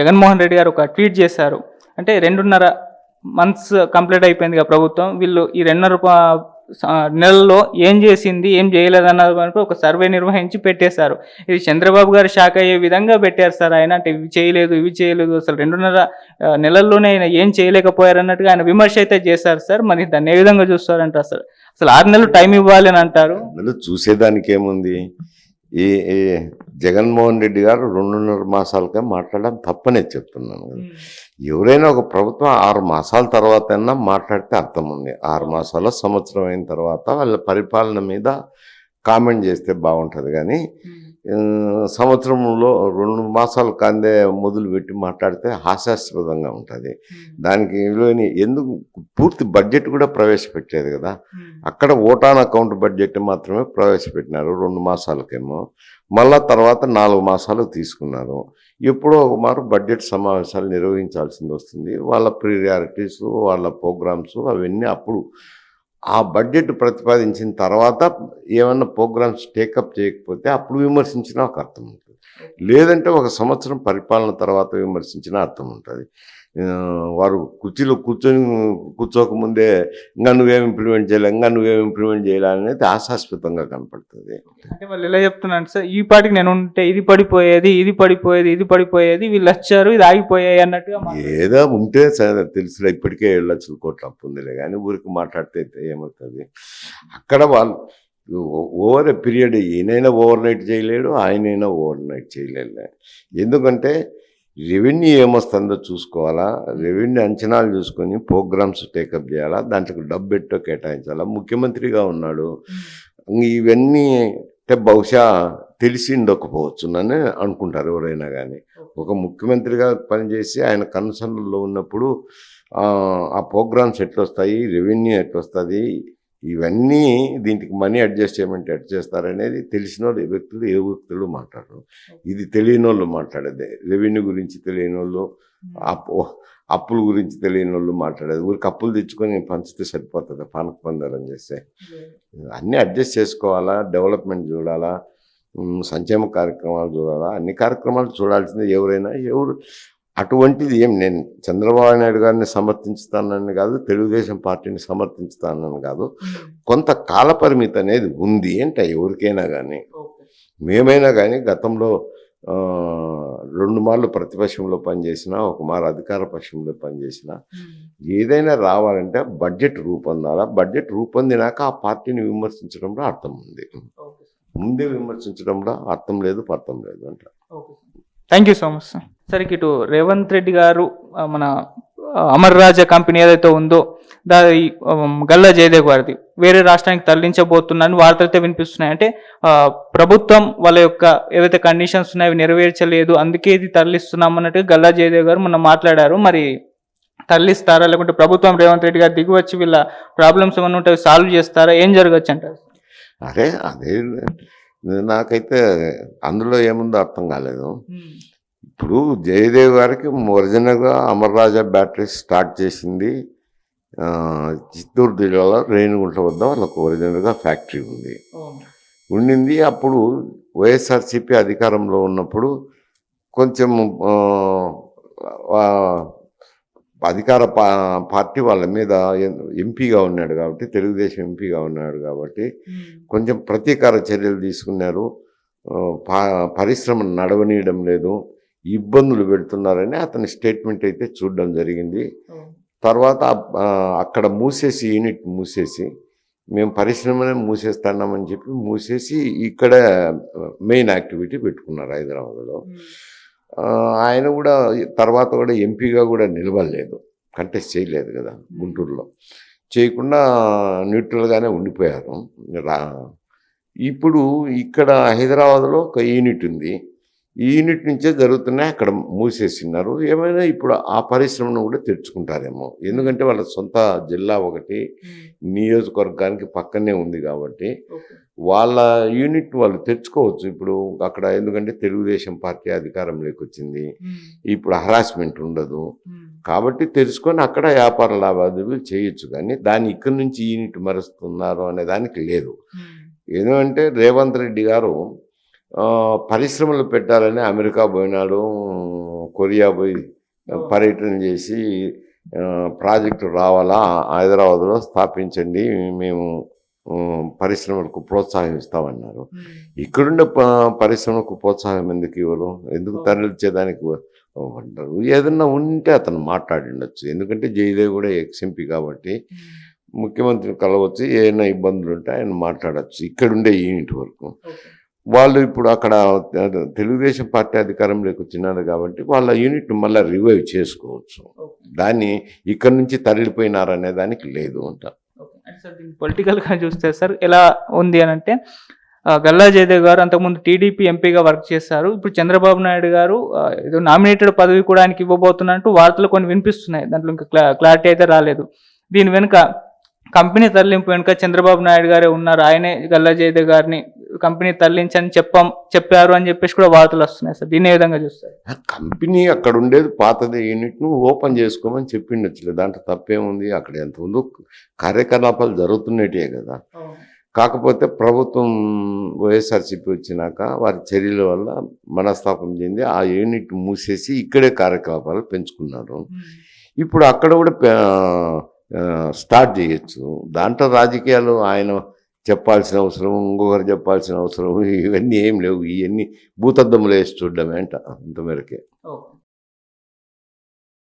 జగన్మోహన్ రెడ్డి గారు ఒక ట్వీట్ చేశారు. అంటే 2.5 మంత్స్ కంప్లీట్ అయిపోయిందిగా ప్రభుత్వం. వీళ్ళు ఈ 2.5 నెలల్లో ఏం చేసింది, ఏం చేయలేదన్నది వరకు ఒక సర్వే నిర్వహించి పెట్టేశారు. ఇది చంద్రబాబు గారు షాక్ అయ్యే విధంగా పెట్టారు సార్ ఆయన. అంటే ఇవి చేయలేదు, ఇవి చేయలేదు, అసలు 2.5 నెలల్లోనే ఆయన ఏం చేయలేకపోయారన్నట్టుగా ఆయన విమర్శ అయితే చేశారు సార్. మరి దాన్ని ఏ విధంగా చూస్తారంట అసలు? అసలు 6 నెలలు టైం ఇవ్వాలి అని అంటారు. చూసేదానికి ఏముంది? ఈ ఈ జగన్మోహన్ రెడ్డి గారు 2.5 మాసాలకే మాట్లాడడం తప్పనే చెప్తున్నాను కదా. ఎవరైనా ఒక ప్రభుత్వం 6 మాసాల తర్వాత అయినా మాట్లాడితే అర్థం ఉంది. 6 మాసాల సంవత్సరం అయిన తర్వాత వాళ్ళ పరిపాలన మీద కామెంట్ చేస్తే బాగుంటుంది. కానీ సంవత్సరంలో 2 మాసాలు కాందే మొదలు పెట్టి మాట్లాడితే హాస్యాస్పదంగా ఉంటుంది. దానికి ఎందుకు పూర్తి బడ్జెట్ కూడా ప్రవేశపెట్టలేదు కదా. అక్కడ ఓటాన్ అకౌంట్ బడ్జెట్ మాత్రమే ప్రవేశపెట్టినారు 2 మాసాలకేమో. మళ్ళా తర్వాత 4 మాసాలు తీసుకున్నారు. ఎప్పుడో ఒక మారు బడ్జెట్ సమావేశాలు నిర్వహించాల్సింది వస్తుంది. వాళ్ళ ప్రియారిటీస్, వాళ్ళ ప్రోగ్రామ్స్ అవన్నీ అప్పుడు ఆ బడ్జెట్ ప్రతిపాదించిన తర్వాత ఏమన్నా ప్రోగ్రామ్స్ టేకప్ చేయకపోతే అప్పుడు విమర్శించినా ఒక అర్థం ఉంటుంది. లేదంటే ఒక సంవత్సరం పరిపాలన తర్వాత విమర్శించినా అర్థం ఉంటుంది. వారు కుర్చీలో కూర్చోకముందే ఇంకా నువ్వేం ఇంప్లిమెంట్ చేయాలి అనేది ఆశాస్పదంగా కనపడుతుంది. అంటే వాళ్ళు ఎలా చెప్తున్నాను సార్, ఈ పాటికి నేను ఉంటే ఇది పడిపోయేది, వీళ్ళు వచ్చారు, ఇది ఆగిపోయాయి అన్నట్టుగా. ఏదో ఉంటే తెలుసులే, ఇప్పటికే 7 లక్షల కోట్ల అప్పు ఉందిలే కానీ ఊరికి మాట్లాడితే ఏమవుతుంది? అక్కడ వాళ్ళు ఓవర్ ఎ పీరియడ్ ఈయనైనా ఓవర్ నైట్ చేయలేడు, ఆయనైనా ఓవర్ నైట్ చేయలేడు. ఎందుకంటే రెవెన్యూ ఏమొస్తుందో చూసుకోవాలా, రెవెన్యూ అంచనాలు చూసుకొని ప్రోగ్రామ్స్ టేకప్ చేయాలా, దాంట్లో డబ్బు పెట్టో కేటాయించాలా. ముఖ్యమంత్రిగా ఉన్నాడు, ఇవన్నీ అంటే బహుశా తెలిసి ఉండకపోవచ్చు అని అనుకుంటారు ఎవరైనా. కానీ ఒక ముఖ్యమంత్రిగా పనిచేసి ఆయన కన్సర్న్లో ఉన్నప్పుడు ఆ ప్రోగ్రామ్స్ ఎట్లొస్తాయి, రెవెన్యూ ఎట్లొస్తుంది, ఇవన్నీ దీనికి మనీ అడ్జస్ట్ చేయమంటే ఎట్ చేస్తారనేది తెలిసిన వాళ్ళు ఏ వ్యక్తులు మాట్లాడరు. ఇది తెలియని వాళ్ళు మాట్లాడేది. రెవెన్యూ గురించి తెలియని వాళ్ళు, అప్పుల గురించి తెలియని వాళ్ళు మాట్లాడేది. ఊరికి అప్పులు తెచ్చుకొని పంచితే సరిపోతుంది పానక పందారం చేస్తే. అన్నీ అడ్జస్ట్ చేసుకోవాలా, డెవలప్మెంట్ చూడాలా, సంక్షేమ కార్యక్రమాలు చూడాలా, అన్ని కార్యక్రమాలు చూడాల్సిందే ఎవరైనా. అటువంటిది ఏం నేను చంద్రబాబు నాయుడు గారిని సమర్థించుతానని కాదు, తెలుగుదేశం పార్టీని సమర్థించుతానని కాదు. కొంత కాలపరిమితి అనేది ఉంది అంటే ఎవరికైనా కానీ. మేమైనా కానీ గతంలో 2 మార్లు ప్రతిపక్షంలో పనిచేసినా, 1 మారు అధికార పక్షంలో పనిచేసినా, ఏదైనా రావాలంటే బడ్జెట్ రూపొందాలా. బడ్జెట్ రూపొందినాక ఆ పార్టీని విమర్శించడంలో అర్థం ఉంది. ముందే విమర్శించడంలో అర్థం లేదు, పర్థం లేదు అంట. Thank you so much sir. సరే, ఇటు రేవంత్ రెడ్డి గారు మన అమర్ రాజా కంపెనీ ఏదైతే ఉందో దాని గల్లా జయదేవ్ గారిది వేరే రాష్ట్రానికి తరలించబోతున్నారని వార్తలు అయితే వినిపిస్తున్నాయి. అంటే ప్రభుత్వం వాళ్ళ యొక్క ఏవైతే కండిషన్స్ ఉన్నాయో అవి నెరవేర్చలేదు, అందుకే ఇది తరలిస్తున్నాం అన్నట్టుగా గల్లా జయదేవ్ గారు మొన్న మాట్లాడారు. మరి తరలిస్తారా, లేకుంటే ప్రభుత్వం రేవంత్ రెడ్డి గారు దిగివచ్చి వీళ్ళ ప్రాబ్లమ్స్ ఏమన్నా ఉంటే సాల్వ్ చేస్తారా, ఏం జరగచ్చు అంటారు? అదే నాకైతే అందులో ఏముందో అర్థం కాలేదు. ఇప్పుడు జయదేవ్ గారికి ఒరిజినల్గా అమర్ రాజా బ్యాటరీస్ స్టార్ట్ చేసింది చిత్తూరు జిల్లాలో రేణిగుంట వద్ద వాళ్ళకు ఒరిజినల్గా ఫ్యాక్టరీ ఉండింది. అప్పుడు వైఎస్ఆర్సీపీ అధికారంలో ఉన్నప్పుడు కొంచెం అధికార పార్టీ వాళ్ళ మీద ఎంపీగా ఉన్నాడు కాబట్టి, తెలుగుదేశం ఎంపీగా ఉన్నాడు కాబట్టి కొంచెం ప్రతీకార చర్యలు తీసుకున్నారు. పరిశ్రమ నడవనీయడం లేదు, ఇబ్బందులు పెడుతున్నారని అతని స్టేట్మెంట్ అయితే చూడడం జరిగింది. తర్వాత అక్కడ యూనిట్ మూసేసి మేము పరిశ్రమనే మూసేస్తున్నామని చెప్పి మూసేసి ఇక్కడ మెయిన్ యాక్టివిటీ పెట్టుకున్నారు హైదరాబాద్లో. ఆయన కూడా తర్వాత కూడా ఎంపీగా కూడా నిలవలేదు, కంటెస్ట్ చేయలేదు కదా గుంటూరులో. చేయకుండా న్యూట్రల్గానే ఉండిపోయారు. ఇప్పుడు ఇక్కడ హైదరాబాద్లో ఒక యూనిట్ ఉంది, ఈ యూనిట్ నుంచే జరుగుతున్నాయి, అక్కడ మూసేసినారు. ఏమైనా ఇప్పుడు ఆ పరిశ్రమను కూడా తెచ్చుకుంటారేమో, ఎందుకంటే వాళ్ళ సొంత జిల్లా ఒకటి నియోజకవర్గానికి పక్కనే ఉంది కాబట్టి వాళ్ళ యూనిట్ వాళ్ళు తెచ్చుకోవచ్చు ఇప్పుడు అక్కడ. ఎందుకంటే తెలుగుదేశం పార్టీ అధికారంలోకి వచ్చింది, ఇప్పుడు హరాస్మెంట్ ఉండదు కాబట్టి తెలుసుకొని అక్కడ వ్యాపార లావాదేవీలు చేయొచ్చు. కానీ దాన్ని ఇక్కడి నుంచి యూనిట్ మరుస్తున్నారు అనే దానికి లేదు. ఎందుకంటే రేవంత్ రెడ్డి గారు పరిశ్రమలు పెట్టాలని అమెరికా పోయినాడు, కొరియా పోయి పర్యటన చేసి ప్రాజెక్టు రావాలా, హైదరాబాద్లో స్థాపించండి, మేము పరిశ్రమలకు ప్రోత్సాహం ఇస్తామన్నారు. ఇక్కడుండే పరిశ్రమలకు ప్రోత్సాహం ఎందుకు ఇవ్వరు, ఎందుకు తరలించేదానికి అంటారు? ఏదన్నా ఉంటే అతను మాట్లాడిండొచ్చు, ఎందుకంటే జయదేవ్ కూడా ఎక్స్ఎంపీ కాబట్టి ముఖ్యమంత్రిని కలవచ్చు, ఏమైనా ఇబ్బందులు ఉంటే ఆయన మాట్లాడచ్చు. ఇక్కడుండే యూనిట్ వరకు వాళ్ళు ఇప్పుడు అక్కడ తెలుగుదేశం పార్టీ అధికారంలోకి వచ్చినారు కాబట్టి వాళ్ళ యూనిట్ మళ్ళీ రివైవ్ చేసుకోవచ్చు. దాన్ని ఇక్కడ నుంచి తరలిపోయినారనే దానికి లేదు అంట. పొలిటికల్గా చూస్తే సార్ ఎలా ఉంది అని అంటే, గల్లా జయదేవ్ గారు అంతకుముందు టీడీపీ ఎంపీగా వర్క్ చేశారు. ఇప్పుడు చంద్రబాబు నాయుడు గారు ఏదో నామినేటెడ్ పదవి కూడా ఆయనకి ఇవ్వబోతున్నట్టు వార్తలు కొన్ని వినిపిస్తున్నాయి. దాంట్లో ఇంకా క్లారిటీ అయితే రాలేదు. దీని వెనుక కంపెనీ తరలింపు వెనుక చంద్రబాబు నాయుడు గారే ఉన్నారు, ఆయనే గల్లా జయదేవ్ గారిని కంపెనీ తరలించని చెప్పారు అని చెప్పేసి కూడా వార్తలు వస్తున్నాయి సార్. దీన్ని ఏ విధంగా చూస్తారు? ఆ కంపెనీ అక్కడ ఉండేది పాతది యూనిట్ను ఓపెన్ చేసుకోమని చెప్పిండొచ్చులే, దాంట్లో తప్పేముంది? అక్కడ ఎంత ఉందో కార్యకలాపాలు జరుగుతున్నట్టే కదా. కాకపోతే ప్రభుత్వం వైఎస్ఆర్సీపీ వచ్చినాక వారి చర్యల వల్ల మనస్తాపం చెంది ఆ యూనిట్ మూసేసి ఇక్కడే కార్యకలాపాలు పెంచుకున్నారు. ఇప్పుడు అక్కడ కూడా స్టార్ట్ చేయొచ్చు. దాంట్లో రాజకీయాలు ఆయన చెప్పాల్సిన అవసరం, ఇంకొకరు చెప్పాల్సిన అవసరం ఇవన్నీ ఏం లేవు. ఇవన్నీ భూతద్దములు వేసి చూడడమే అంట, అంతమేరకే.